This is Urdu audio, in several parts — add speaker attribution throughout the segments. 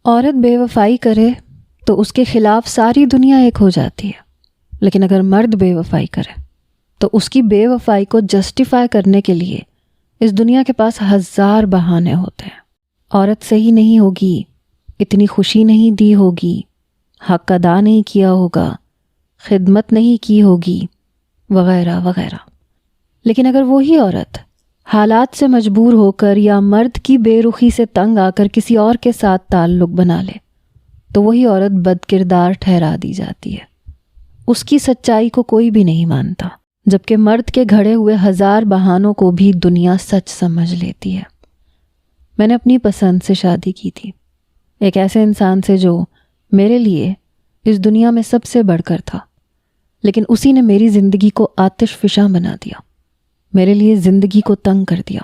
Speaker 1: عورت بے وفائی کرے تو اس کے خلاف ساری دنیا ایک ہو جاتی ہے، لیکن اگر مرد بے وفائی کرے تو اس کی بے وفائی کو جسٹیفائی کرنے کے لیے اس دنیا کے پاس ہزار بہانے ہوتے ہیں۔ عورت صحیح نہیں ہوگی، اتنی خوشی نہیں دی ہوگی، حق ادا نہیں کیا ہوگا، خدمت نہیں کی ہوگی، وغیرہ وغیرہ۔ لیکن اگر وہی عورت حالات سے مجبور ہو کر یا مرد کی بے رخی سے تنگ آ کر کسی اور کے ساتھ تعلق بنا لے تو وہی عورت بد کردار ٹھہرا دی جاتی ہے۔ اس کی سچائی کو کوئی بھی نہیں مانتا، جبکہ مرد کے گھڑے ہوئے ہزار بہانوں کو بھی دنیا سچ سمجھ لیتی ہے۔ میں نے اپنی پسند سے شادی کی تھی، ایک ایسے انسان سے جو میرے لیے اس دنیا میں سب سے بڑھ کر تھا، لیکن اسی نے میری زندگی کو آتش فشاں بنا دیا، میرے لیے زندگی کو تنگ کر دیا۔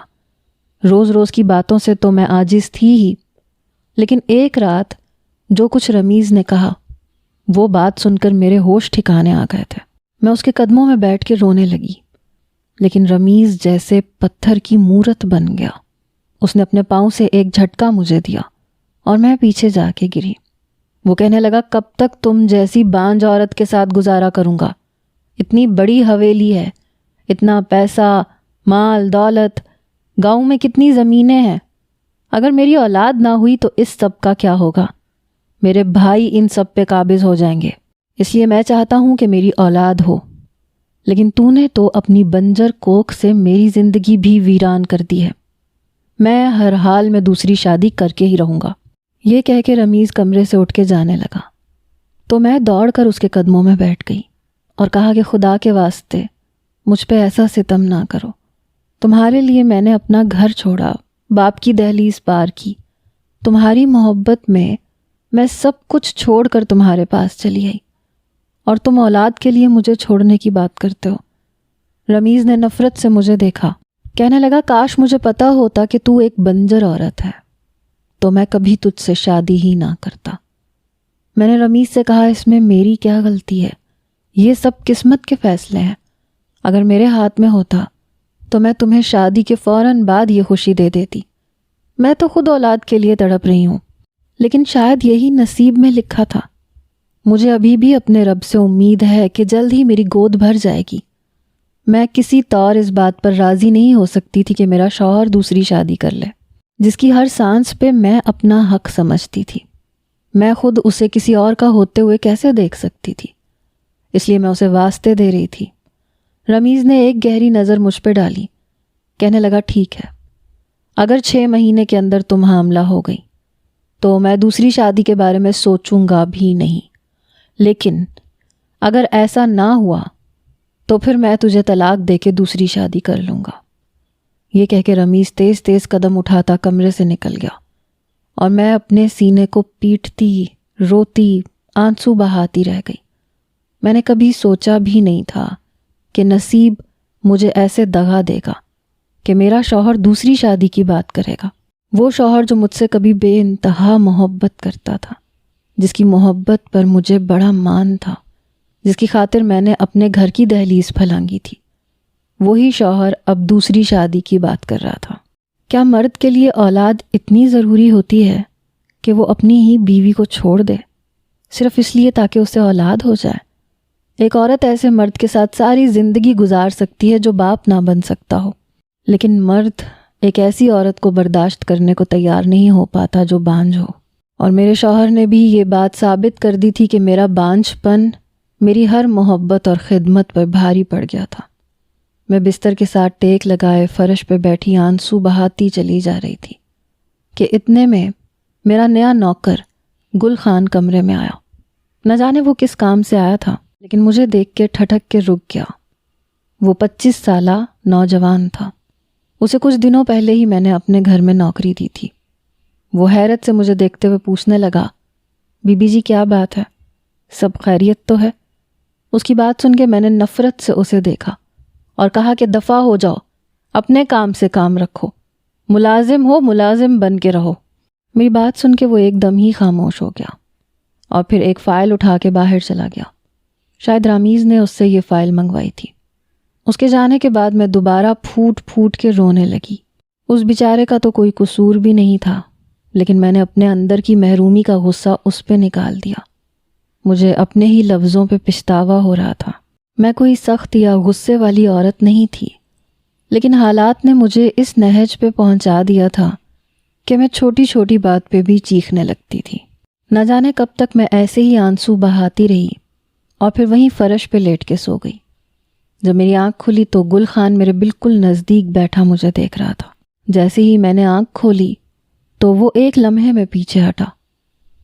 Speaker 1: روز روز کی باتوں سے تو میں عاجز تھی ہی، لیکن ایک رات جو کچھ رمیز نے کہا وہ بات سن کر میرے ہوش ٹھکانے آ گئے تھے۔ میں اس کے قدموں میں بیٹھ کے رونے لگی، لیکن رمیز جیسے پتھر کی مورت بن گیا۔ اس نے اپنے پاؤں سے ایک جھٹکا مجھے دیا اور میں پیچھے جا کے گری۔ وہ کہنے لگا، کب تک تم جیسی بانجھ عورت کے ساتھ گزارا کروں گا؟ اتنی بڑی حویلی ہے، اتنا پیسہ، مال، دولت، گاؤں میں کتنی زمینیں ہیں، اگر میری اولاد نہ ہوئی تو اس سب کا کیا ہوگا؟ میرے بھائی ان سب پہ قابض ہو جائیں گے، اس لیے میں چاہتا ہوں کہ میری اولاد ہو، لیکن تو نے تو اپنی بنجر کوکھ سے میری زندگی بھی ویران کر دی ہے۔ میں ہر حال میں دوسری شادی کر کے ہی رہوں گا۔ یہ کہہ کے رمیز کمرے سے اٹھ کے جانے لگا تو میں دوڑ کر اس کے قدموں میں بیٹھ گئی اور کہا کہ خدا کے واسطے مجھ پہ ایسا ستم نہ کرو، تمہارے لیے میں نے اپنا گھر چھوڑا، باپ کی دہلیز پار کی، تمہاری محبت میں سب کچھ چھوڑ کر تمہارے پاس چلی آئی، اور تم اولاد کے لیے مجھے چھوڑنے کی بات کرتے ہو۔ رمیز نے نفرت سے مجھے دیکھا، کہنے لگا، کاش مجھے پتا ہوتا کہ تو ایک بنجر عورت ہے تو میں کبھی تجھ سے شادی ہی نہ کرتا۔ میں نے رمیز سے کہا، اس میں میری کیا غلطی ہے؟ یہ سب قسمت کے فیصلے ہیں، اگر میرے ہاتھ میں ہوتا تو میں تمہیں شادی کے فوراً بعد یہ خوشی دے دیتی۔ میں تو خود اولاد کے لیے تڑپ رہی ہوں، لیکن شاید یہی نصیب میں لکھا تھا۔ مجھے ابھی بھی اپنے رب سے امید ہے کہ جلد ہی میری گود بھر جائے گی۔ میں کسی طور اس بات پر راضی نہیں ہو سکتی تھی کہ میرا شوہر دوسری شادی کر لے، جس کی ہر سانس پہ میں اپنا حق سمجھتی تھی۔ میں خود اسے کسی اور کا ہوتے ہوئے کیسے دیکھ سکتی تھی؟ اس لیے میں اسے واسطے دے رہی تھی۔ رمیز نے ایک گہری نظر مجھ پہ ڈالی، کہنے لگا، ٹھیک ہے، اگر 6 مہینے کے اندر تم حاملہ ہو گئی تو میں دوسری شادی کے بارے میں سوچوں گا بھی نہیں، لیکن اگر ایسا نہ ہوا تو پھر میں تجھے طلاق دے کے دوسری شادی کر لوں گا۔ یہ کہہ کے رمیز تیز تیز قدم اٹھاتا کمرے سے نکل گیا، اور میں اپنے سینے کو پیٹتی، روتی، آنسو بہاتی رہ گئی۔ میں نے کبھی سوچا بھی نہیں تھا کہ نصیب مجھے ایسے دغا دے گا کہ میرا شوہر دوسری شادی کی بات کرے گا۔ وہ شوہر جو مجھ سے کبھی بے انتہا محبت کرتا تھا، جس کی محبت پر مجھے بڑا مان تھا، جس کی خاطر میں نے اپنے گھر کی دہلیز پھلانگی تھی، وہی شوہر اب دوسری شادی کی بات کر رہا تھا۔ کیا مرد کے لیے اولاد اتنی ضروری ہوتی ہے کہ وہ اپنی ہی بیوی کو چھوڑ دے صرف اس لیے تاکہ اسے اولاد ہو جائے؟ ایک عورت ایسے مرد کے ساتھ ساری زندگی گزار سکتی ہے جو باپ نہ بن سکتا ہو، لیکن مرد ایک ایسی عورت کو برداشت کرنے کو تیار نہیں ہو پاتا جو بانجھ ہو۔ اور میرے شوہر نے بھی یہ بات ثابت کر دی تھی کہ میرا بانجھ پن میری ہر محبت اور خدمت پر بھاری پڑ گیا تھا۔ میں بستر کے ساتھ ٹیک لگائے فرش پہ بیٹھی آنسو بہاتی چلی جا رہی تھی کہ اتنے میں میرا نیا نوکر گل خان کمرے میں آیا۔ نہ جانے وہ کس کام سے آیا تھا، لیکن مجھے دیکھ کے ٹھٹک کے رک گیا۔ وہ 25 سالہ نوجوان تھا۔ اسے کچھ دنوں پہلے ہی میں نے اپنے گھر میں نوکری دی تھی۔ وہ حیرت سے مجھے دیکھتے ہوئے پوچھنے لگا، بی بی جی کیا بات ہے؟ سب خیریت تو ہے؟ اس کی بات سن کے میں نے نفرت سے اسے دیکھا اور کہا کہ دفع ہو جاؤ، اپنے کام سے کام رکھو، ملازم ہو ملازم بن کے رہو۔ میری بات سن کے وہ ایک دم ہی خاموش ہو گیا اور پھر ایک فائل اٹھا کے باہر چلا گیا۔ شاید رمیز نے اس سے یہ فائل منگوائی تھی۔ اس کے جانے کے بعد میں دوبارہ پھوٹ پھوٹ کے رونے لگی۔ اس بیچارے کا تو کوئی قصور بھی نہیں تھا، لیکن میں نے اپنے اندر کی محرومی کا غصہ اس پہ نکال دیا۔ مجھے اپنے ہی لفظوں پہ پچھتاوا ہو رہا تھا۔ میں کوئی سخت یا غصے والی عورت نہیں تھی، لیکن حالات نے مجھے اس نہج پہ پہنچا دیا تھا کہ میں چھوٹی چھوٹی بات پہ بھی چیخنے لگتی تھی۔ نہ جانے کب تک میں ایسے ہی آنسو بہاتی رہی اور پھر وہیں فرش پہ لیٹ کے سو گئی۔ جب میری آنکھ کھلی تو گل خان میرے بالکل نزدیک بیٹھا مجھے دیکھ رہا تھا۔ جیسے ہی میں نے آنکھ کھولی تو وہ ایک لمحے میں پیچھے ہٹا۔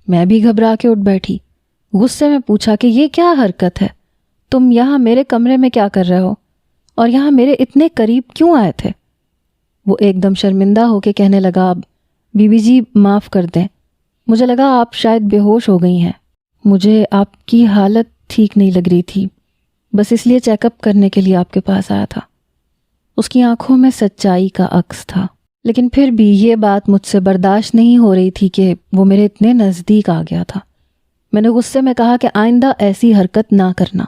Speaker 1: میں بھی گھبرا کے اٹھ بیٹھی، غصے میں پوچھا کہ یہ کیا حرکت ہے؟ تم یہاں میرے کمرے میں کیا کر رہے ہو اور یہاں میرے اتنے قریب کیوں آئے تھے؟ وہ ایک دم شرمندہ ہو کے کہنے لگا، بی بی جی معاف کر دیں، مجھے لگا آپ شاید بے ہوش ہو گئی ہیں۔ مجھے آپ کی حالت ٹھیک نہیں لگ رہی تھی، بس اس لیے چیک اپ کرنے کے لیے آپ کے پاس آیا تھا۔ اس کی آنکھوں میں سچائی کا عکس تھا، لیکن پھر بھی یہ بات مجھ سے برداشت نہیں ہو رہی تھی کہ وہ میرے اتنے نزدیک آ گیا تھا۔ میں نے غصے میں کہا کہ آئندہ ایسی حرکت نہ کرنا،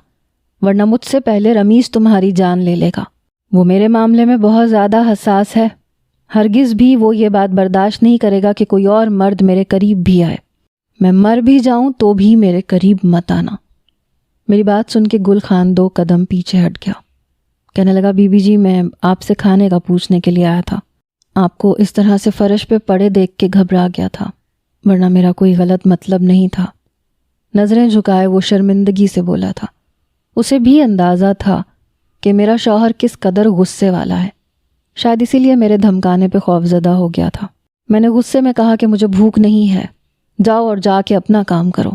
Speaker 1: ورنہ مجھ سے پہلے رمیز تمہاری جان لے لے گا۔ وہ میرے معاملے میں بہت زیادہ حساس ہے، ہرگز بھی وہ یہ بات برداشت نہیں کرے گا کہ کوئی اور مرد میرے قریب بھی آئے۔ میں مر بھی جاؤں تو بھی میرے قریب مت آنا۔ میری بات سن کے گل خان 2 قدم پیچھے ہٹ گیا۔ کہنے لگا، بی بی جی میں آپ سے کھانے کا پوچھنے کے لیے آیا تھا۔ آپ کو اس طرح سے فرش پہ پڑے دیکھ کے گھبرا گیا تھا، ورنہ میرا کوئی غلط مطلب نہیں تھا۔ نظریں جھکائے وہ شرمندگی سے بولا تھا۔ اسے بھی اندازہ تھا کہ میرا شوہر کس قدر غصے والا ہے، شاید اسی لیے میرے دھمکانے پہ خوفزدہ ہو گیا تھا۔ میں نے غصے میں کہا کہ مجھے بھوک نہیں ہے، جاؤ اور جا کے اپنا کام کرو۔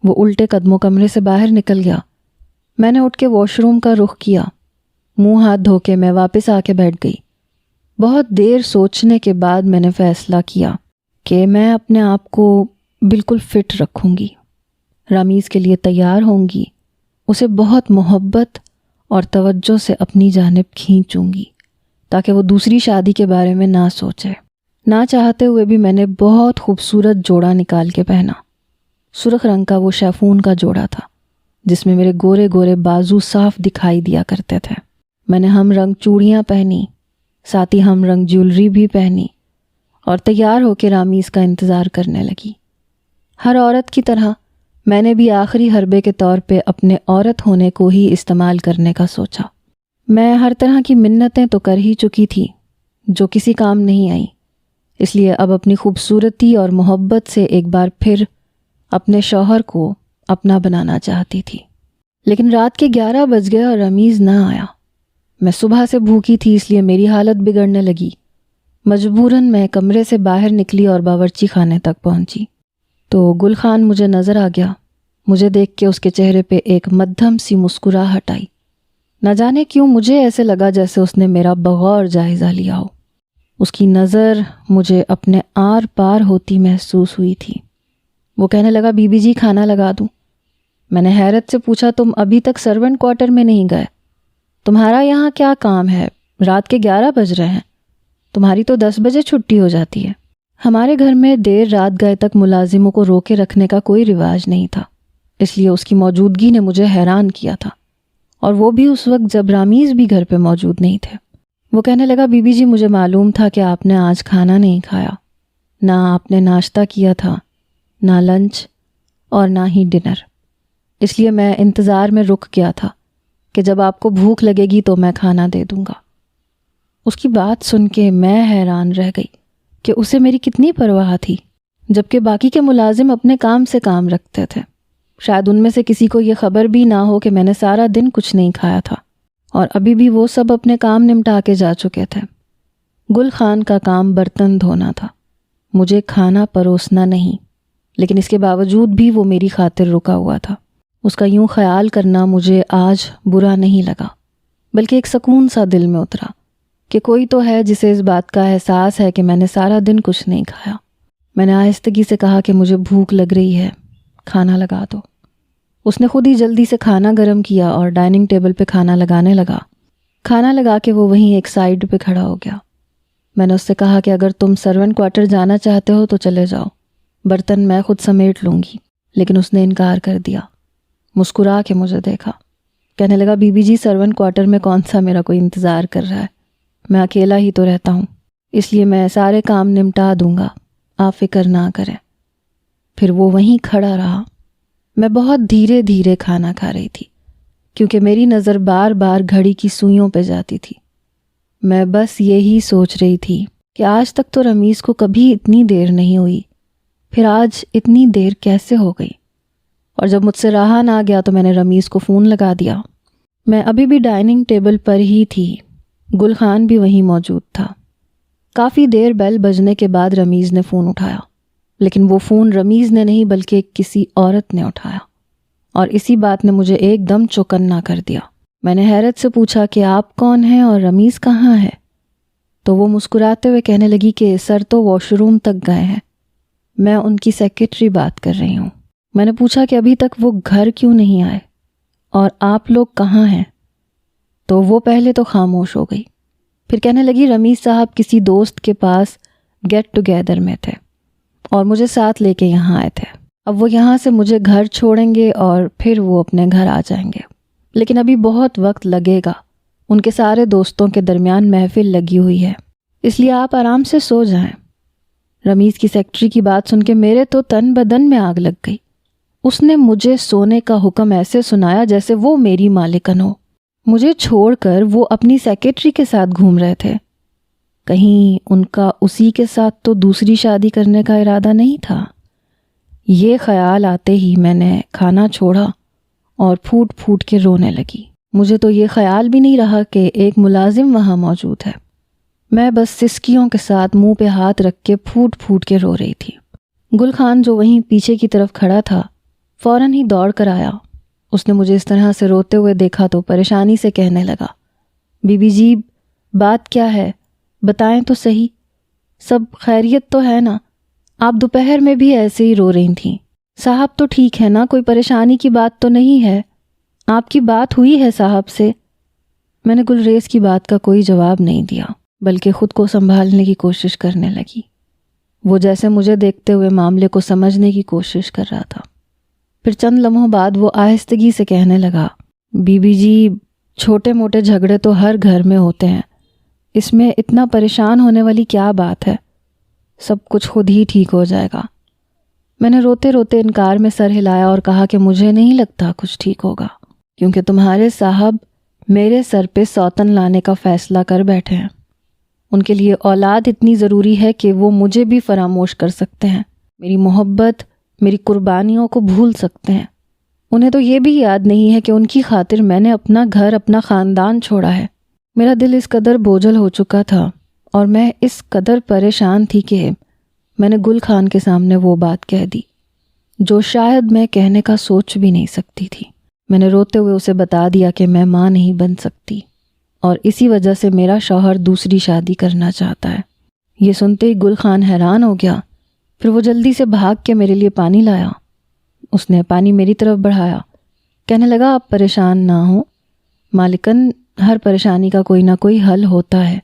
Speaker 1: وہ الٹے قدموں کمرے سے باہر نکل گیا۔ میں نے اٹھ کے واش روم کا رخ کیا۔ منہ ہاتھ دھو کے میں واپس آ کے بیٹھ گئی۔ بہت دیر سوچنے کے بعد میں نے فیصلہ کیا کہ میں اپنے آپ کو بالکل فٹ رکھوں گی، رامیز کے لیے تیار ہوں گی، اسے بہت محبت اور توجہ سے اپنی جانب کھینچوں گی تاکہ وہ دوسری شادی کے بارے میں نہ سوچے۔ نہ چاہتے ہوئے بھی میں نے بہت خوبصورت جوڑا نکال کے پہنا۔ سرخ رنگ کا وہ شیفون کا جوڑا تھا جس میں میرے گورے گورے بازو صاف دکھائی دیا کرتے تھے۔ میں نے ہم رنگ چوڑیاں پہنی، ساتھ ہی ہم رنگ جیولری بھی پہنی اور تیار ہو کے رامیز کا انتظار کرنے لگی۔ ہر عورت کی طرح میں نے بھی آخری حربے کے طور پہ اپنے عورت ہونے کو ہی استعمال کرنے کا سوچا۔ میں ہر طرح کی منتیں تو کر ہی چکی تھی جو کسی کام نہیں آئیں، اس لیے اب اپنی خوبصورتی اور محبت سے ایک بار پھر اپنے شوہر کو اپنا بنانا چاہتی تھی۔ لیکن رات کے 11 بج گئے اور رمیز نہ آیا۔ میں صبح سے بھوکی تھی، اس لیے میری حالت بگڑنے لگی۔ مجبوراً میں کمرے سے باہر نکلی اور باورچی خانے تک پہنچی تو گل خان مجھے نظر آ گیا۔ مجھے دیکھ کے اس کے چہرے پہ ایک مدھم سی مسکراہٹ آئی۔ نہ جانے کیوں مجھے ایسے لگا جیسے اس نے میرا بغور جائزہ لیا ہو۔ اس کی نظر مجھے اپنے آر پار ہوتی محسوس ہوئی تھی۔ وہ کہنے لگا، بی بی جی کھانا لگا دوں؟ میں نے حیرت سے پوچھا، تم ابھی تک سرونٹ کوارٹر میں نہیں گئے؟ تمہارا یہاں کیا کام ہے؟ رات کے 11 بج رہے ہیں، تمہاری تو 10 بجے چھٹی ہو جاتی ہے۔ ہمارے گھر میں دیر رات گئے تک ملازموں کو روکے رکھنے کا کوئی رواج نہیں تھا، اس لیے اس کی موجودگی نے مجھے حیران کیا تھا، اور وہ بھی اس وقت جب رامیز بھی گھر پہ موجود نہیں تھے۔ وہ کہنے لگا، بی بی جی مجھے معلوم تھا کہ آپ نے آج کھانا نہیں کھایا، نہ آپ نے ناشتہ کیا تھا، نہ لنچ اور نہ ہی ڈنر، اس لیے میں انتظار میں رک گیا تھا کہ جب آپ کو بھوک لگے گی تو میں کھانا دے دوں گا۔ اس کی بات سن کے میں حیران رہ گئی کہ اسے میری کتنی پرواہ تھی، جبکہ باقی کے ملازم اپنے کام سے کام رکھتے تھے۔ شاید ان میں سے کسی کو یہ خبر بھی نہ ہو کہ میں نے سارا دن کچھ نہیں کھایا تھا، اور ابھی بھی وہ سب اپنے کام نمٹا کے جا چکے تھے۔ گل خان کا کام برتن دھونا تھا، مجھے کھانا پروسنا نہیں، لیکن اس کے باوجود بھی وہ میری خاطر رکا ہوا تھا۔ اس کا یوں خیال کرنا مجھے آج برا نہیں لگا، بلکہ ایک سکون سا دل میں اترا کہ کوئی تو ہے جسے اس بات کا احساس ہے کہ میں نے سارا دن کچھ نہیں کھایا۔ میں نے آہستگی سے کہا کہ مجھے بھوک لگ رہی ہے، کھانا لگا دو۔ اس نے خود ہی جلدی سے کھانا گرم کیا اور ڈائننگ ٹیبل پہ کھانا لگانے لگا۔ کھانا لگا کے وہ وہیں ایک سائیڈ پہ کھڑا ہو گیا۔ میں نے اس سے کہا کہ اگر تم سرونٹ کوارٹر جانا چاہتے ہو تو چلے جاؤ، برتن میں خود سمیٹ لوں گی، لیکن اس نے انکار کر دیا۔ مسکرا کے مجھے دیکھا، کہنے لگا، بی بی جی سرونٹ کوارٹر میں کون سا میرا کوئی انتظار کر رہا ہے، میں اکیلا ہی تو رہتا ہوں، اس لیے میں سارے کام نمٹا دوں گا، آپ فکر نہ کریں۔ پھر وہ وہیں کھڑا رہا۔ میں بہت دھیرے دھیرے کھانا کھا رہی تھی کیونکہ میری نظر بار بار گھڑی کی سوئیوں پہ جاتی تھی۔ میں بس یہی سوچ رہی تھی کہ آج تک تو رمیز کو کبھی اتنی دیر نہیں ہوئی، پھر آج اتنی دیر کیسے ہو گئی؟ اور جب مجھ سے رہا نہ گیا تو میں نے رمیز کو فون لگا دیا۔ میں ابھی بھی ڈائننگ ٹیبل پر ہی تھی، گل خان بھی وہیں موجود تھا۔ کافی دیر بیل بجنے کے بعد رمیز نے فون اٹھایا، لیکن وہ فون رمیز نے نہیں بلکہ کسی عورت نے اٹھایا، اور اسی بات نے مجھے ایک دم چوکنا کر دیا۔ میں نے حیرت سے پوچھا کہ آپ کون ہیں اور رمیز کہاں ہے؟ تو وہ مسکراتے ہوئے کہنے لگی کہ سر تو واش روم تک گئے ہیں، میں ان کی سیکرٹری بات کر رہی ہوں۔ میں نے پوچھا کہ ابھی تک وہ گھر کیوں نہیں آئے اور آپ لوگ کہاں ہیں؟ تو وہ پہلے تو خاموش ہو گئی، پھر کہنے لگی رمیز صاحب کسی دوست کے پاس گیٹ ٹوگیدر میں تھے اور مجھے ساتھ لے کے یہاں آئے تھے۔ اب وہ یہاں سے مجھے گھر چھوڑیں گے اور پھر وہ اپنے گھر آ جائیں گے، لیکن ابھی بہت وقت لگے گا، ان کے سارے دوستوں کے درمیان محفل لگی ہوئی ہے، اس لیے آپ آرام سے سو جائیں۔ رمیز کی سیکرٹری کی بات سن کے میرے تو تن بدن میں آگ لگ گئی۔ اس نے مجھے سونے کا حکم ایسے سنایا جیسے وہ میری مالکن ہو۔ مجھے چھوڑ کر وہ اپنی سیکرٹری کے ساتھ گھوم رہے تھے، کہیں ان کا اسی کے ساتھ تو دوسری شادی کرنے کا ارادہ نہیں تھا؟ یہ خیال آتے ہی میں نے کھانا چھوڑا اور پھوٹ پھوٹ کے رونے لگی۔ مجھے تو یہ خیال بھی نہیں رہا کہ ایک ملازم وہاں موجود ہے۔ میں بس سسکیوں کے ساتھ منہ پہ ہاتھ رکھ کے پھوٹ پھوٹ کے رو رہی تھی۔ گل خان جو وہیں پیچھے کی طرف کھڑا تھا فوراً ہی دوڑ کر آیا۔ اس نے مجھے اس طرح سے روتے ہوئے دیکھا تو پریشانی سے کہنے لگا، بی بی جی بات کیا ہے؟ بتائیں تو صحیح، سب خیریت تو ہے نا؟ آپ دوپہر میں بھی ایسے ہی رو رہی تھیں۔ صاحب تو ٹھیک ہے نا، کوئی پریشانی کی بات تو نہیں ہے؟ آپ کی بات ہوئی ہے صاحب سے؟ میں نے گلریز کی بات کا کوئی جواب نہیں دیا بلکہ خود کو سنبھالنے کی کوشش کرنے لگی۔ وہ جیسے مجھے دیکھتے ہوئے معاملے کو سمجھنے کی کوشش کر رہا تھا۔ پھر چند لمحوں بعد وہ آہستگی سے کہنے لگا، بی بی جی چھوٹے موٹے جھگڑے تو ہر گھر میں ہوتے ہیں، اس میں اتنا پریشان ہونے والی کیا بات ہے؟ سب کچھ خود ہی ٹھیک ہو جائے گا۔ میں نے روتے روتے انکار میں سر ہلایا اور کہا کہ مجھے نہیں لگتا کچھ ٹھیک ہوگا، کیونکہ تمہارے صاحب میرے سر پہ سوتن لانے کا فیصلہ کر بیٹھے ہیں۔ ان کے لیے اولاد اتنی ضروری ہے کہ وہ مجھے بھی فراموش کر سکتے ہیں، میری محبت، میری قربانیوں کو بھول سکتے ہیں۔ انہیں تو یہ بھی یاد نہیں ہے کہ ان کی خاطر میں نے اپنا گھر، اپنا خاندان چھوڑا ہے۔ میرا دل اس قدر بوجھل ہو چکا تھا اور میں اس قدر پریشان تھی کہ میں نے گل خان کے سامنے وہ بات کہہ دی جو شاید میں کہنے کا سوچ بھی نہیں سکتی تھی۔ میں نے روتے ہوئے اسے بتا دیا کہ میں ماں نہیں بن سکتی اور اسی وجہ سے میرا شوہر دوسری شادی کرنا چاہتا ہے۔ یہ سنتے ہی گل خان حیران ہو گیا، پھر وہ جلدی سے بھاگ کے میرے لیے پانی لایا۔ اس نے پانی میری طرف بڑھایا، کہنے لگا آپ پریشان نہ ہوں مالکن، ہر پریشانی کا کوئی نہ کوئی حل ہوتا ہے،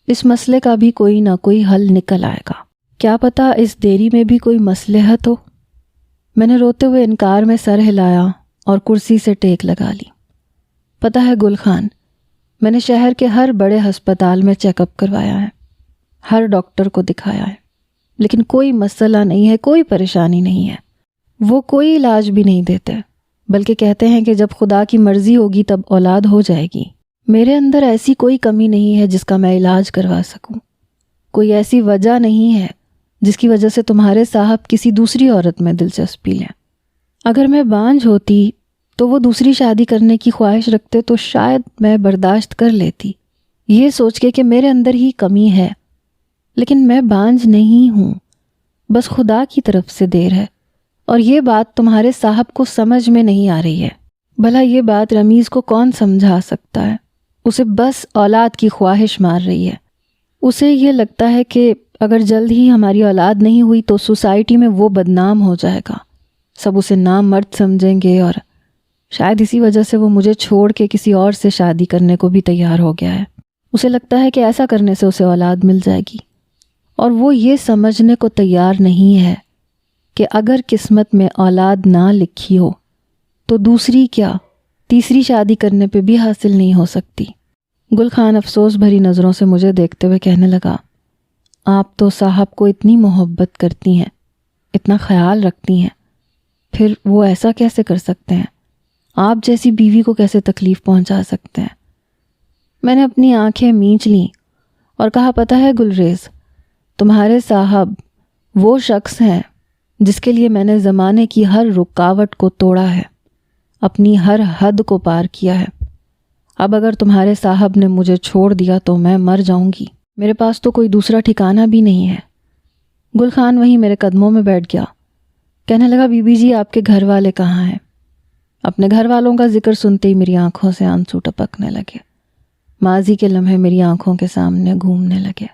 Speaker 1: اس مسئلے کا بھی کوئی نہ کوئی حل نکل آئے گا، کیا پتہ اس دیری میں بھی کوئی مصلحت ہو۔ میں نے روتے ہوئے انکار میں سر ہلایا اور کرسی سے ٹیک لگا لی۔ پتہ ہے گل خان، میں نے شہر کے ہر بڑے ہسپتال میں چیک اپ کروایا ہے، ہر ڈاکٹر کو دکھایا ہے، لیکن کوئی مسئلہ نہیں ہے، کوئی پریشانی نہیں ہے۔ وہ کوئی علاج بھی نہیں دیتے، بلکہ کہتے ہیں کہ جب خدا کی مرضی ہوگی تب اولاد ہو جائے گی۔ میرے اندر ایسی کوئی کمی نہیں ہے جس کا میں علاج کروا سکوں، کوئی ایسی وجہ نہیں ہے جس کی وجہ سے تمہارے صاحب کسی دوسری عورت میں دلچسپی لیں۔ اگر میں بانجھ ہوتی تو وہ دوسری شادی کرنے کی خواہش رکھتے تو شاید میں برداشت کر لیتی، یہ سوچ کے کہ میرے اندر ہی کمی ہے، لیکن میں بانجھ نہیں ہوں، بس خدا کی طرف سے دیر ہے، اور یہ بات تمہارے صاحب کو سمجھ میں نہیں آ رہی ہے۔ بھلا یہ بات رمیز کو کون سمجھا سکتا ہے؟ اسے بس اولاد کی خواہش مار رہی ہے۔ اسے یہ لگتا ہے کہ اگر جلد ہی ہماری اولاد نہیں ہوئی تو سوسائٹی میں وہ بدنام ہو جائے گا، سب اسے نامرد سمجھیں گے، اور شاید اسی وجہ سے وہ مجھے چھوڑ کے کسی اور سے شادی کرنے کو بھی تیار ہو گیا ہے۔ اسے لگتا ہے کہ ایسا کرنے سے اسے اولاد مل جائے گی، اور وہ یہ سمجھنے کو تیار نہیں ہے کہ اگر قسمت میں اولاد نہ لکھی ہو تو دوسری کیا تیسری شادی کرنے پہ بھی حاصل نہیں ہو سکتی۔ گل خان افسوس بھری نظروں سے مجھے دیکھتے ہوئے کہنے لگا، آپ تو صاحب کو اتنی محبت کرتی ہیں، اتنا خیال رکھتی ہیں، پھر وہ ایسا کیسے کر سکتے ہیں؟ آپ جیسی بیوی کو کیسے تکلیف پہنچا سکتے ہیں؟ میں نے اپنی آنکھیں مینچ لیں اور کہا، پتہ ہے گلریز، تمہارے صاحب وہ شخص ہیں جس کے لیے میں نے زمانے کی ہر رکاوٹ کو توڑا ہے، اپنی ہر حد کو پار کیا ہے۔ اب اگر تمہارے صاحب نے مجھے چھوڑ دیا تو میں مر جاؤں گی، میرے پاس تو کوئی دوسرا ٹھکانہ بھی نہیں ہے۔ گل خان وہیں میرے قدموں میں بیٹھ گیا، کہنے لگا، بی بی جی آپ کے گھر والے کہاں ہیں؟ اپنے گھر والوں کا ذکر سنتے ہی میری آنکھوں سے آنسو ٹپکنے لگے، ماضی کے لمحے میری آنکھوں کے سامنے گھومنے لگے۔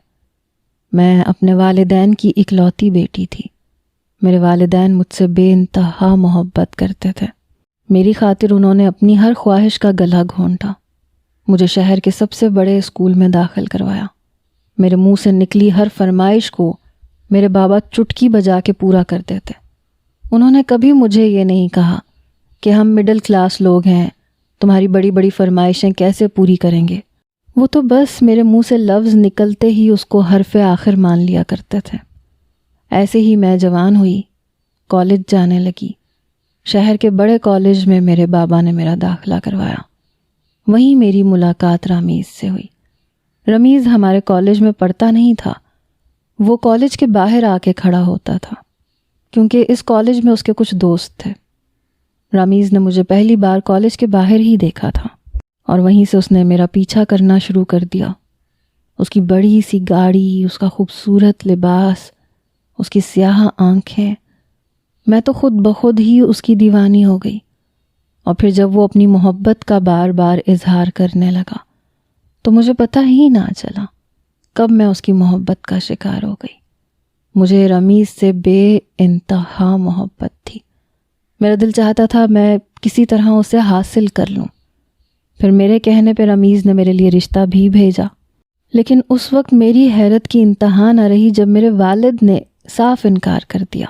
Speaker 1: میں اپنے والدین کی اکلوتی بیٹی تھی، میرے والدین مجھ سے بے انتہا محبت کرتے تھے، میری خاطر انہوں نے اپنی ہر خواہش کا گلا گھونٹا، مجھے شہر کے سب سے بڑے اسکول میں داخل کروایا، میرے منہ سے نکلی ہر فرمائش کو میرے بابا چٹکی بجا کے پورا کر دیتے۔ انہوں نے کبھی مجھے یہ نہیں کہا کہ ہم مڈل کلاس لوگ ہیں، تمہاری بڑی بڑی فرمائشیں کیسے پوری کریں گے۔ وہ تو بس میرے منہ سے لفظ نکلتے ہی اس کو حرف آخر مان لیا کرتے تھے۔ ایسے ہی میں جوان ہوئی، کالج جانے لگی۔ شہر کے بڑے کالج میں میرے بابا نے میرا داخلہ کروایا، وہیں میری ملاقات رامیز سے ہوئی۔ رمیز ہمارے کالج میں پڑھتا نہیں تھا، وہ کالج کے باہر آ کے کھڑا ہوتا تھا، کیونکہ اس کالج میں اس کے کچھ دوست تھے۔ رامیز نے مجھے پہلی بار کالج کے باہر ہی دیکھا تھا، اور وہیں سے اس نے میرا پیچھا کرنا شروع کر دیا۔ اس کی بڑی سی گاڑی، اس کا خوبصورت لباس، اس کی سیاہ آنکھیں، میں تو خود بخود ہی اس کی دیوانی ہو گئی۔ اور پھر جب وہ اپنی محبت کا بار بار اظہار کرنے لگا تو مجھے پتہ ہی نہ چلا کب میں اس کی محبت کا شکار ہو گئی۔ مجھے رمیز سے بے انتہا محبت تھی، میرا دل چاہتا تھا میں کسی طرح اسے حاصل کر لوں۔ پھر میرے کہنے پہ رمیز نے میرے لیے رشتہ بھی بھیجا، لیکن اس وقت میری حیرت کی انتہا نہ رہی جب میرے والد نے صاف انکار کر دیا۔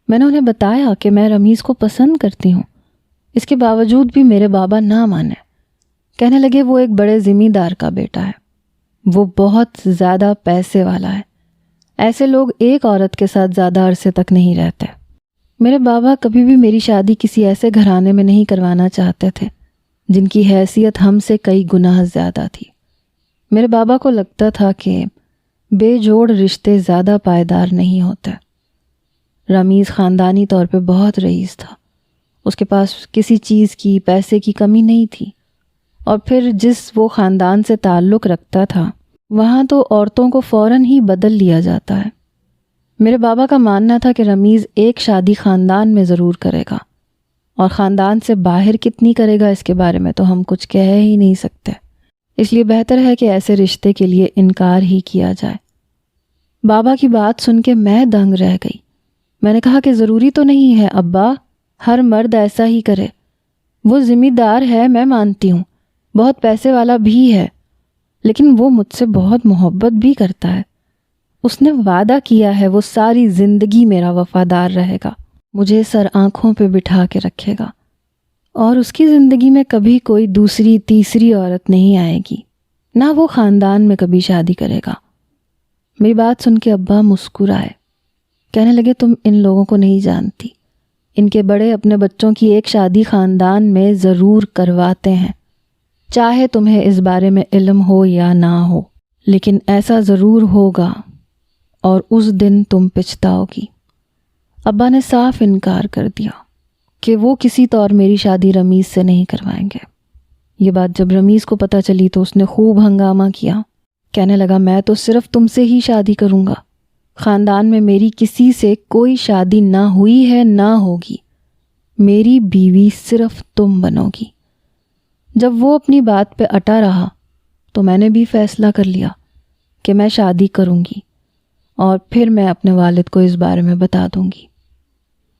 Speaker 1: میں نے انہیں بتایا کہ میں رمیز کو پسند کرتی ہوں، اس کے باوجود بھی میرے بابا نہ مانے، کہنے لگے وہ ایک بڑے زمیندار کا بیٹا ہے، وہ بہت زیادہ پیسے والا ہے، ایسے لوگ ایک عورت کے ساتھ زیادہ عرصے تک نہیں رہتے۔ میرے بابا کبھی بھی میری شادی کسی ایسے گھرانے میں نہیں کروانا چاہتے تھے جن کی حیثیت ہم سے کئی گنا زیادہ تھی۔ میرے بابا کو لگتا تھا کہ بے جوڑ رشتے زیادہ پائیدار نہیں ہوتے۔ رمیز خاندانی طور پہ بہت رئیس تھا، اس کے پاس کسی چیز کی، پیسے کی کمی نہیں تھی، اور پھر جس وہ خاندان سے تعلق رکھتا تھا وہاں تو عورتوں کو فوراً ہی بدل لیا جاتا ہے۔ میرے بابا کا ماننا تھا کہ رمیز ایک شادی خاندان میں ضرور کرے گا، اور خاندان سے باہر کتنی کرے گا اس کے بارے میں تو ہم کچھ کہہ ہی نہیں سکتے، اس لیے بہتر ہے کہ ایسے رشتے کے لیے انکار ہی کیا جائے۔ بابا کی بات سن کے میں دنگ رہ گئی۔ میں نے کہا کہ ضروری تو نہیں ہے ابا، ہر مرد ایسا ہی کرے، وہ ذمہ دار ہے، میں مانتی ہوں، بہت پیسے والا بھی ہے، لیکن وہ مجھ سے بہت محبت بھی کرتا ہے، اس نے وعدہ کیا ہے وہ ساری زندگی میرا وفادار رہے گا، مجھے سر آنکھوں پہ بٹھا کے رکھے گا، اور اس کی زندگی میں کبھی کوئی دوسری تیسری عورت نہیں آئے گی، نہ وہ خاندان میں کبھی شادی کرے گا۔ میری بات سن کے ابا مسکرائے، کہنے لگے تم ان لوگوں کو نہیں جانتی، ان کے بڑے اپنے بچوں کی ایک شادی خاندان میں ضرور کرواتے ہیں، چاہے تمہیں اس بارے میں علم ہو یا نہ ہو، لیکن ایسا ضرور ہوگا اور اس دن تم پچھتاؤ گی۔ ابا نے صاف انکار کر دیا کہ وہ کسی طور میری شادی رمیز سے نہیں کروائیں گے۔ یہ بات جب رمیز کو پتہ چلی تو اس نے خوب ہنگامہ کیا، کہنے لگا میں تو صرف تم سے ہی شادی کروں گا، خاندان میں میری کسی سے کوئی شادی نہ ہوئی ہے نہ ہوگی، میری بیوی صرف تم بنو گی۔ جب وہ اپنی بات پہ اٹا رہا تو میں نے بھی فیصلہ کر لیا کہ میں شادی کروں گی، اور پھر میں اپنے والد کو اس بارے میں بتا دوں گی،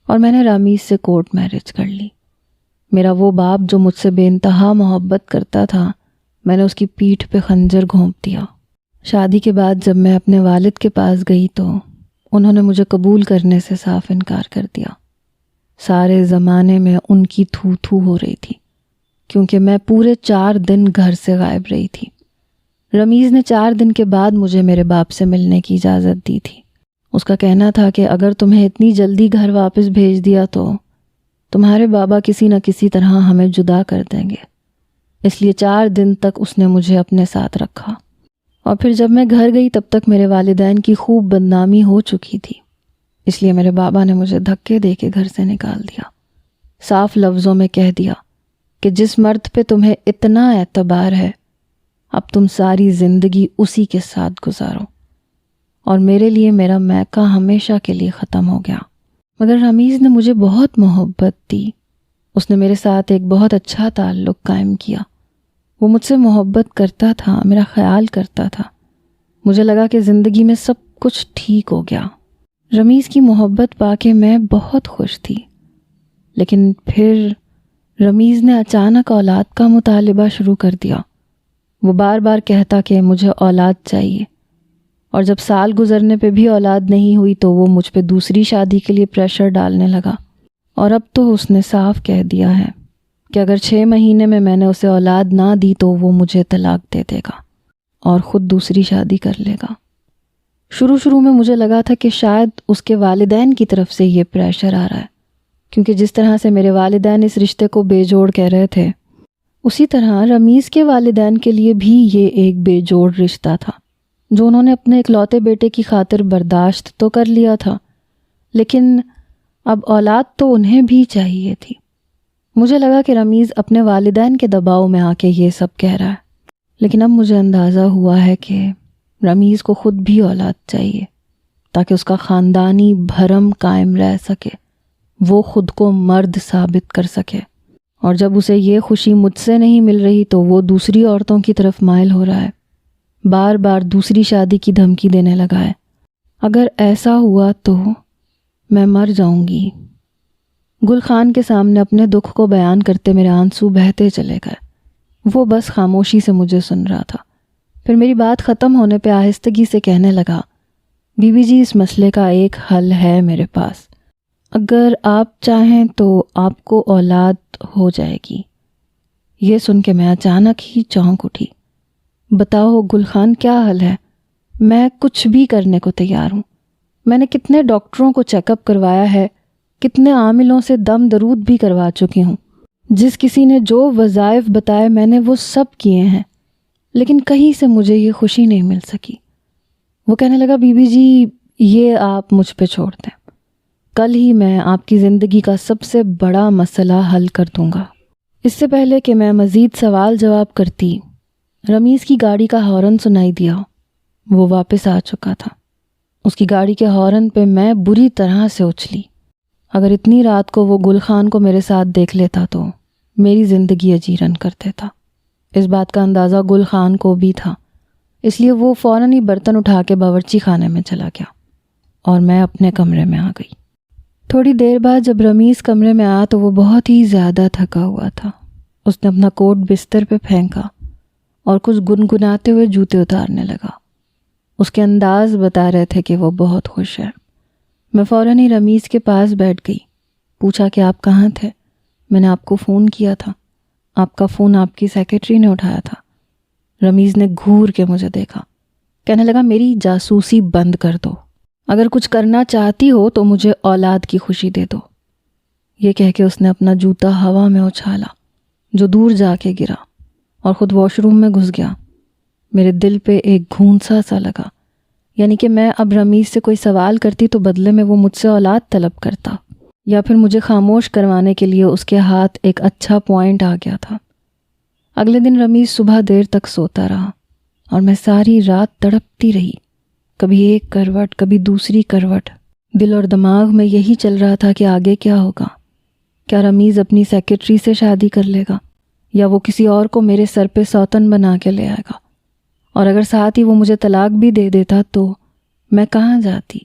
Speaker 1: اور میں نے رامیز سے کورٹ میرج کر لی۔ میرا وہ باپ جو مجھ سے بے انتہا محبت کرتا تھا، میں نے اس کی پیٹھ پہ خنجر گھونپ دیا۔ شادی کے بعد جب میں اپنے والد کے پاس گئی تو انہوں نے مجھے قبول کرنے سے صاف انکار کر دیا۔ سارے زمانے میں ان کی تھو تھو ہو رہی تھی، کیونکہ میں پورے 4 دن گھر سے غائب رہی تھی۔ رمیز نے 4 دن کے بعد مجھے میرے باپ سے ملنے کی اجازت دی تھی۔ اس کا کہنا تھا کہ اگر تمہیں اتنی جلدی گھر واپس بھیج دیا تو تمہارے بابا کسی نہ کسی طرح ہمیں جدا کر دیں گے، اس لیے 4 دن تک اس نے مجھے اپنے ساتھ رکھا۔ اور پھر جب میں گھر گئی تب تک میرے والدین کی خوب بدنامی ہو چکی تھی، اس لیے میرے بابا نے مجھے دھکے دے کے گھر سے نکال دیا، صاف لفظوں میں کہہ دیا کہ جس مرد پہ تمہیں اتنا اعتبار ہے اب تم ساری زندگی اسی کے ساتھ گزارو۔ اور میرے لیے میرا میکہ ہمیشہ کے لیے ختم ہو گیا۔ مگر رمیز نے مجھے بہت محبت دی، اس نے میرے ساتھ ایک بہت اچھا تعلق قائم کیا، وہ مجھ سے محبت کرتا تھا، میرا خیال کرتا تھا، مجھے لگا کہ زندگی میں سب کچھ ٹھیک ہو گیا۔ رمیز کی محبت پا کے میں بہت خوش تھی، لیکن پھر رمیز نے اچانک اولاد کا مطالبہ شروع کر دیا۔ وہ بار بار کہتا کہ مجھے اولاد چاہیے، اور جب سال گزرنے پہ بھی اولاد نہیں ہوئی تو وہ مجھ پہ دوسری شادی کے لیے پریشر ڈالنے لگا۔ اور اب تو اس نے صاف کہہ دیا ہے کہ اگر 6 مہینے میں نے اسے اولاد نہ دی تو وہ مجھے طلاق دے دے گا اور خود دوسری شادی کر لے گا۔ شروع میں مجھے لگا تھا کہ شاید اس کے والدین کی طرف سے یہ پریشر آ رہا ہے، کیونکہ جس طرح سے میرے والدین اس رشتے کو بے جوڑ کہہ رہے تھے، اسی طرح رمیز کے والدین کے لیے بھی یہ ایک بے جوڑ رشتہ تھا، جو انہوں نے اپنے اکلوتے بیٹے کی خاطر برداشت تو کر لیا تھا، لیکن اب اولاد تو انہیں بھی چاہیے تھی۔ مجھے لگا کہ رمیز اپنے والدین کے دباؤ میں آ کے یہ سب کہہ رہا ہے، لیکن اب مجھے اندازہ ہوا ہے کہ رمیز کو خود بھی اولاد چاہیے تاکہ اس کا خاندانی بھرم قائم رہ سکے، وہ خود کو مرد ثابت کر سکے۔ اور جب اسے یہ خوشی مجھ سے نہیں مل رہی تو وہ دوسری عورتوں کی طرف مائل ہو رہا ہے، بار بار دوسری شادی کی دھمکی دینے لگا ہے۔ اگر ایسا ہوا تو میں مر جاؤں گی۔ گل خان کے سامنے اپنے دکھ کو بیان کرتے میرے آنسو بہتے چلے گئے، وہ بس خاموشی سے مجھے سن رہا تھا۔ پھر میری بات ختم ہونے پہ آہستگی سے کہنے لگا، بی بی جی اس مسئلے کا ایک حل ہے میرے پاس، اگر آپ چاہیں تو آپ کو اولاد ہو جائے گی۔ یہ سن کے میں اچانک ہی چونک اٹھی۔ بتاؤ گل خان کیا حل ہے؟ میں کچھ بھی کرنے کو تیار ہوں۔ میں نے کتنے ڈاکٹروں کو چیک اپ کروایا ہے، کتنے عاملوں سے دم درود بھی کروا چکی ہوں، جس کسی نے جو وظائف بتائے میں نے وہ سب کیے ہیں، لیکن کہیں سے مجھے یہ خوشی نہیں مل سکی۔ وہ کہنے لگا، بی بی جی یہ آپ مجھ پہ چھوڑ دیں، کل ہی میں آپ کی زندگی کا سب سے بڑا مسئلہ حل کر دوں گا۔ اس سے پہلے کہ میں مزید سوال جواب کرتی، رمیز کی گاڑی کا ہارن سنائی دیا۔ وہ واپس آ چکا تھا۔ اس کی گاڑی کے ہارن پہ میں بری طرح سے اچھلی۔ اگر اتنی رات کو وہ گل خان کو میرے ساتھ دیکھ لیتا تو میری زندگی اجیرن کر دیتا۔ اس بات کا اندازہ گل خان کو بھی تھا، اس لیے وہ فوراً ہی برتن اٹھا کے باورچی خانے میں چلا گیا اور میں اپنے کمرے میں آ گئی۔ تھوڑی دیر بعد جب رمیز کمرے میں آیا تو وہ بہت ہی زیادہ تھکا ہوا تھا۔ اس نے اپنا کوٹ بستر پہ پھینکا اور کچھ گنگناتے ہوئے جوتے اتارنے لگا۔ اس کے انداز بتا رہے تھے کہ وہ بہت خوش ہے۔ میں فوراً ہی رمیز کے پاس بیٹھ گئی، پوچھا کہ آپ کہاں تھے؟ میں نے آپ کو فون کیا تھا، آپ کا فون آپ کی سیکرٹری نے اٹھایا تھا۔ رمیز نے گھور کے مجھے دیکھا، کہنے لگا، میری جاسوسی بند کر دو، اگر کچھ کرنا چاہتی ہو تو مجھے اولاد کی خوشی دے دو۔ یہ کہہ کے اس نے اپنا جوتا ہوا میں اچھالا جو دور جا کے گرا اور خود واش روم میں گھس گیا۔ میرے دل پہ ایک گھونسا سا لگا، یعنی کہ میں اب رمیز سے کوئی سوال کرتی تو بدلے میں وہ مجھ سے اولاد طلب کرتا، یا پھر مجھے خاموش کروانے کے لیے اس کے ہاتھ ایک اچھا پوائنٹ آ گیا تھا۔ اگلے دن رمیز صبح دیر تک سوتا رہا اور میں ساری رات تڑپتی رہی، کبھی ایک کروٹ کبھی دوسری کروٹ۔ دل اور دماغ میں یہی چل رہا تھا کہ آگے کیا ہوگا، کیا رمیز اپنی سیکرٹری سے شادی کر لے گا یا وہ کسی اور کو میرے سر پہ سوتن بنا کے لے آئے گا، اور اگر ساتھ ہی وہ مجھے طلاق بھی دے دیتا تو میں کہاں جاتی؟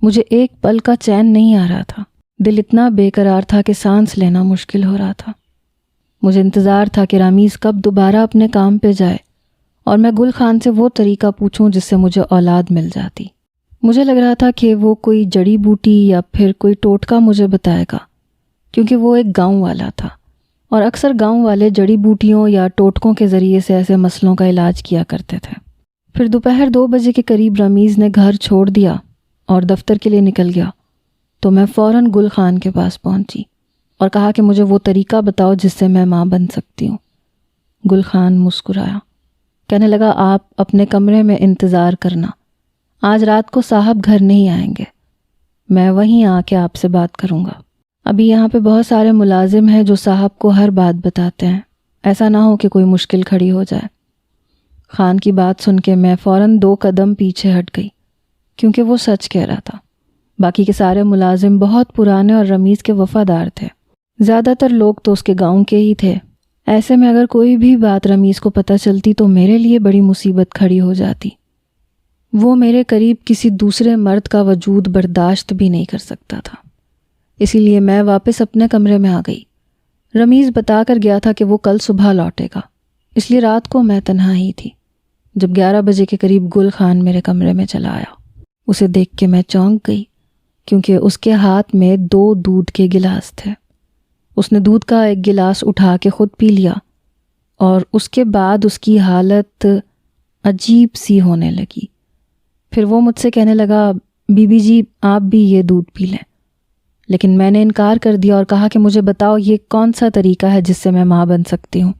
Speaker 1: مجھے ایک پل کا چین نہیں آ رہا تھا، دل اتنا بے قرار تھا کہ سانس لینا مشکل ہو رہا تھا۔ مجھے انتظار تھا کہ رمیز کب دوبارہ اپنے کام پہ جائے اور میں گل خان سے وہ طریقہ پوچھوں جس سے مجھے اولاد مل جاتی۔ مجھے لگ رہا تھا کہ وہ کوئی جڑی بوٹی یا پھر کوئی ٹوٹکا مجھے بتائے گا، کیونکہ وہ ایک گاؤں والا تھا اور اکثر گاؤں والے جڑی بوٹیوں یا ٹوٹکوں کے ذریعے سے ایسے مسئلوں کا علاج کیا کرتے تھے۔ پھر دوپہر 2 بجے کے قریب رمیز نے گھر چھوڑ دیا اور دفتر کے لیے نکل گیا، تو میں فوراً گل خان کے پاس پہنچی اور کہا کہ مجھے وہ طریقہ بتاؤ جس سے میں ماں بن سکتی ہوں۔ گل خان مسکرایا، کہنے لگا آپ اپنے کمرے میں انتظار کرنا، آج رات کو صاحب گھر نہیں آئیں گے، میں وہیں آ کے آپ سے بات کروں گا۔ ابھی یہاں پہ بہت سارے ملازم ہیں جو صاحب کو ہر بات بتاتے ہیں، ایسا نہ ہو کہ کوئی مشکل کھڑی ہو جائے۔ خان کی بات سن کے میں فوراً 2 قدم پیچھے ہٹ گئی، کیونکہ وہ سچ کہہ رہا تھا۔ باقی کے سارے ملازم بہت پرانے اور رمیز کے وفادار تھے، زیادہ تر لوگ تو اس کے گاؤں کے ہی تھے۔ ایسے میں اگر کوئی بھی بات رمیز کو پتہ چلتی تو میرے لیے بڑی مصیبت کھڑی ہو جاتی۔ وہ میرے قریب کسی دوسرے مرد کا وجود برداشت بھی نہیں کر سکتا تھا، اسی لیے میں واپس اپنے کمرے میں آ گئی۔ رمیز بتا کر گیا تھا کہ وہ کل صبح لوٹے گا، اس لیے رات کو میں تنہا ہی تھی۔ جب 11 بجے کے قریب گل خان میرے کمرے میں چلا آیا، اسے دیکھ کے میں چونک گئی، کیونکہ اس کے ہاتھ میں 2 دودھ کے گلاس تھے۔ اس نے دودھ کا ایک گلاس اٹھا کے خود پی لیا، اور اس کے بعد اس کی حالت عجیب سی ہونے لگی۔ پھر وہ مجھ سے کہنے لگا، بی بی جی آپ بھی یہ دودھ پی لیں، لیکن میں نے انکار کر دیا اور کہا کہ مجھے بتاؤ یہ کون سا طریقہ ہے جس سے میں ماں بن سکتی ہوں۔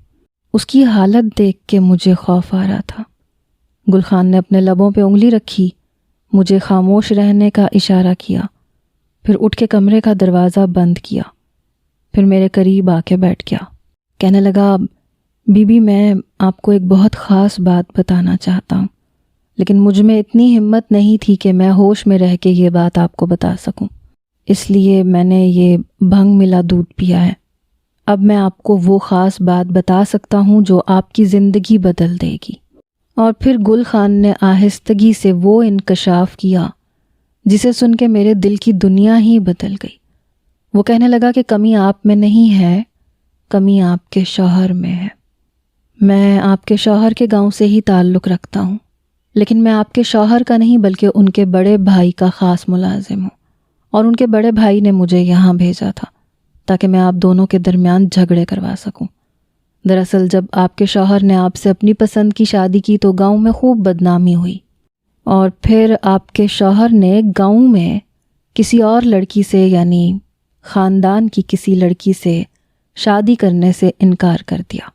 Speaker 1: اس کی حالت دیکھ کے مجھے خوف آ رہا تھا۔ گل خان نے اپنے لبوں پہ انگلی رکھی، مجھے خاموش رہنے کا اشارہ کیا، پھر اٹھ کے کمرے کا دروازہ بند کیا، پھر میرے قریب آ کے بیٹھ گیا۔ کہنے لگا، بی بی میں آپ کو ایک بہت خاص بات بتانا چاہتا ہوں، لیکن مجھ میں اتنی ہمت نہیں تھی کہ میں ہوش میں رہ کے یہ بات آپ کو بتا سکوں، اس لیے میں نے یہ بھنگ ملا دودھ پیا ہے۔ اب میں آپ کو وہ خاص بات بتا سکتا ہوں جو آپ کی زندگی بدل دے گی۔ اور پھر گل خان نے آہستگی سے وہ انکشاف کیا جسے سن کے میرے دل کی دنیا ہی بدل گئی۔ وہ کہنے لگا کہ کمی آپ میں نہیں ہے، کمی آپ کے شوہر میں ہے۔ میں آپ کے شوہر کے گاؤں سے ہی تعلق رکھتا ہوں، لیکن میں آپ کے شوہر کا نہیں بلکہ ان کے بڑے بھائی کا خاص ملازم ہوں، اور ان کے بڑے بھائی نے مجھے یہاں بھیجا تھا تاکہ میں آپ دونوں کے درمیان جھگڑے کروا سکوں۔ دراصل جب آپ کے شوہر نے آپ سے اپنی پسند کی شادی کی تو گاؤں میں خوب بدنامی ہوئی، اور پھر آپ کے شوہر نے گاؤں میں کسی اور لڑکی سے، یعنی خاندان کی کسی لڑکی سے شادی کرنے سے انکار کر دیا،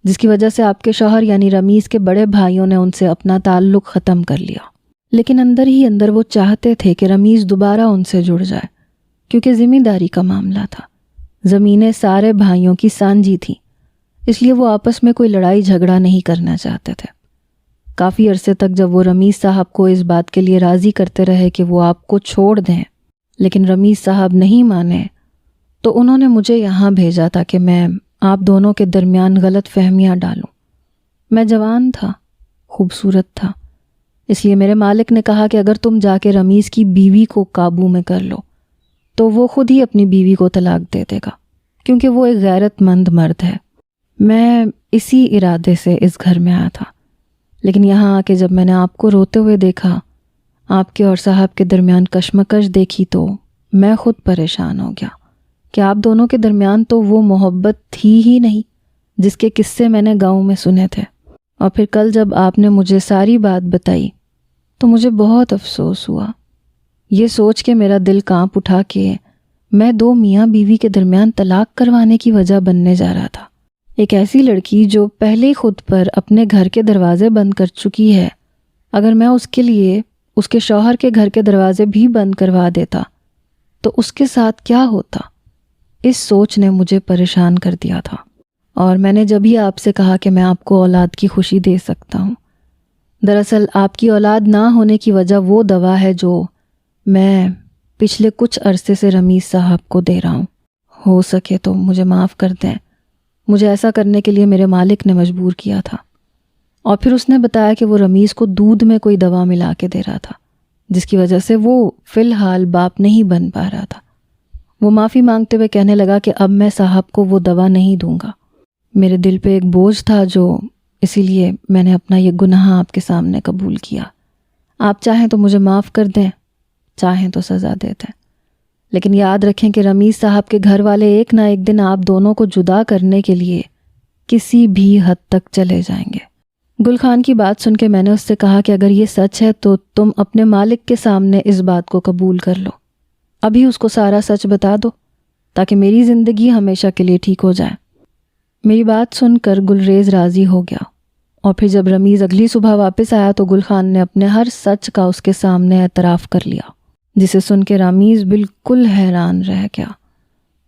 Speaker 1: جس کی وجہ سے آپ کے شوہر یعنی رمیز کے بڑے بھائیوں نے ان سے اپنا تعلق ختم کر لیا۔ لیکن اندر ہی اندر وہ چاہتے تھے کہ رمیز دوبارہ ان سے جڑ جائے، کیونکہ ذمہ داری کا معاملہ تھا، زمینیں سارے بھائیوں کی سانجھی تھیں، اس لیے وہ آپس میں کوئی لڑائی جھگڑا نہیں کرنا چاہتے تھے۔ کافی عرصے تک جب وہ رمیز صاحب کو اس بات کے لیے راضی کرتے رہے کہ وہ آپ کو چھوڑ دیں، لیکن رمیز صاحب نہیں مانے، تو انہوں نے مجھے یہاں بھیجا تھا کہ میں آپ دونوں کے درمیان غلط فہمیاں ڈالوں۔ میں جوان تھا، خوبصورت تھا، اس لیے میرے مالک نے کہا کہ اگر تم جا کے رمیز کی بیوی کو قابو میں کر لو تو وہ خود ہی اپنی بیوی کو طلاق دے دے گا، کیونکہ وہ ایک غیرت مند مرد ہے۔ میں اسی ارادے سے اس گھر میں آیا تھا، لیکن یہاں آ کے جب میں نے آپ کو روتے ہوئے دیکھا، آپ کے اور صاحب کے درمیان کشمکش دیکھی، تو میں خود پریشان ہو گیا کہ آپ دونوں کے درمیان تو وہ محبت تھی ہی نہیں جس کے قصے میں نے گاؤں میں سنے تھے۔ اور پھر کل جب آپ نے مجھے ساری بات بتائی تو مجھے بہت افسوس ہوا، یہ سوچ کے میرا دل کانپ اٹھا کہ میں 2 میاں بیوی کے درمیان طلاق کروانے کی وجہ بننے جا رہا تھا۔ ایک ایسی لڑکی جو پہلے ہی خود پر اپنے گھر کے دروازے بند کر چکی ہے، اگر میں اس کے لیے اس کے شوہر کے گھر کے دروازے بھی بند کروا دیتا تو اس کے ساتھ کیا ہوتا؟ اس سوچ نے مجھے پریشان کر دیا تھا، اور میں نے جب ہی آپ سے کہا کہ میں آپ کو اولاد کی خوشی دے سکتا ہوں۔ دراصل آپ کی اولاد نہ ہونے کی وجہ وہ دوا ہے جو میں پچھلے کچھ عرصے سے رمیز صاحب کو دے رہا ہوں۔ ہو سکے تو مجھے معاف کر دیں، مجھے ایسا کرنے کے لیے میرے مالک نے مجبور کیا تھا۔ اور پھر اس نے بتایا کہ وہ رمیز کو دودھ میں کوئی دوا ملا کے دے رہا تھا، جس کی وجہ سے وہ فی الحال باپ نہیں بن پا رہا تھا۔ وہ معافی مانگتے ہوئے کہنے لگا کہ اب میں صاحب کو وہ دوا نہیں دوں گا۔ میرے دل پہ ایک بوجھ تھا، اسی لیے میں نے اپنا یہ گناہ آپ کے سامنے قبول کیا۔ آپ چاہیں تو مجھے معاف کر دیں، چاہیں تو سزا دے دیں، لیکن یاد رکھیں کہ رمیز صاحب کے گھر والے ایک نہ ایک دن آپ دونوں کو جدا کرنے کے لیے کسی بھی حد تک چلے جائیں گے۔ گل خان کی بات سن کے میں نے اس سے کہا کہ اگر یہ سچ ہے تو تم اپنے مالک کے سامنے اس بات کو قبول کر لو، ابھی اس کو سارا سچ بتا دو تاکہ میری زندگی ہمیشہ کے لیے ٹھیک ہو جائے۔ میری بات سن کر گلریز راضی ہو گیا، اور پھر جب رمیز اگلی صبح واپس آیا تو گل خان نے اپنے ہر سچ کا اس کے سامنے اعتراف کر لیا، جسے سن کے رمیز بالکل حیران رہ گیا۔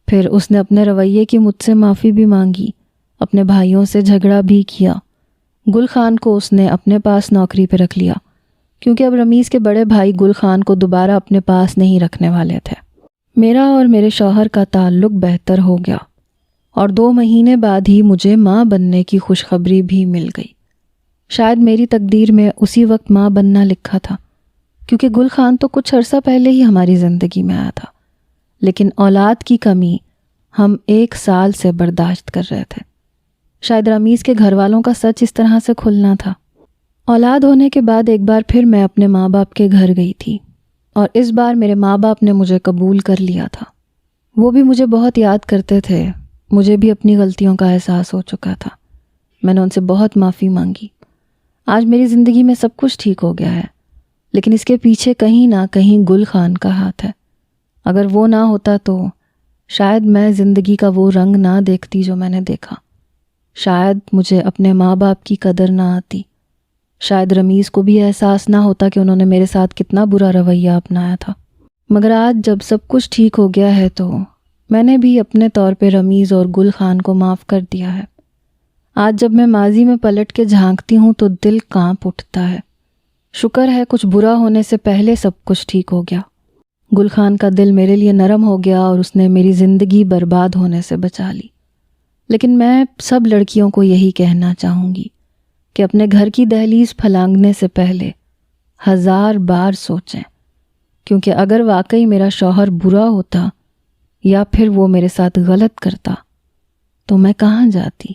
Speaker 1: پھر اس نے اپنے رویے کی مجھ سے معافی بھی مانگی، اپنے بھائیوں سے جھگڑا بھی کیا۔ گل خان کو اس نے اپنے پاس نوکری پہ رکھ لیا، کیونکہ اب رمیز کے بڑے بھائی گل خان کو دوبارہ اپنے پاس نہیں رکھنے والے تھے۔ میرا اور میرے شوہر کا تعلق بہتر ہو گیا، اور 2 مہینے بعد ہی مجھے ماں بننے کی خوشخبری بھی مل گئی۔ شاید میری تقدیر میں اسی وقت ماں بننا لکھا تھا، کیونکہ گل خان تو کچھ عرصہ پہلے ہی ہماری زندگی میں آیا تھا، لیکن اولاد کی کمی ہم 1 سال سے برداشت کر رہے تھے۔ شاید رمیز کے گھر والوں کا سچ اس طرح سے کھلنا تھا۔ اولاد ہونے کے بعد ایک بار پھر میں اپنے ماں باپ کے گھر گئی تھی، اور اس بار میرے ماں باپ نے مجھے قبول کر لیا تھا۔ وہ بھی مجھے بہت یاد کرتے تھے، مجھے بھی اپنی غلطیوں کا احساس ہو چکا تھا۔ میں نے ان سے بہت معافی مانگی۔ آج میری زندگی میں سب کچھ ٹھیک ہو گیا ہے، لیکن اس کے پیچھے کہیں نہ کہیں گل خان کا ہاتھ ہے۔ اگر وہ نہ ہوتا تو شاید میں زندگی کا وہ رنگ نہ دیکھتی جو میں نے دیکھا، شاید مجھے اپنے ماں باپ کی قدر نہ آتی، شاید رمیز کو بھی احساس نہ ہوتا کہ انہوں نے میرے ساتھ کتنا برا رویہ اپنایا تھا۔ مگر آج جب سب کچھ ٹھیک ہو گیا ہے تو میں نے بھی اپنے طور پہ رمیز اور گل خان کو معاف کر دیا ہے۔ آج جب میں ماضی میں پلٹ کے جھانکتی ہوں تو دل کانپ اٹھتا ہے۔ شکر ہے کچھ برا ہونے سے پہلے سب کچھ ٹھیک ہو گیا۔ گل خان کا دل میرے لیے نرم ہو گیا اور اس نے میری زندگی برباد ہونے سے بچا لی۔ لیکن میں سب لڑکیوں کو یہی کہنا چاہوں گی کہ اپنے گھر کی دہلیز پھلانگنے سے پہلے 1000 بار سوچیں، کیونکہ اگر واقعی میرا شوہر برا ہوتا یا پھر وہ میرے ساتھ غلط کرتا تو میں کہاں جاتی۔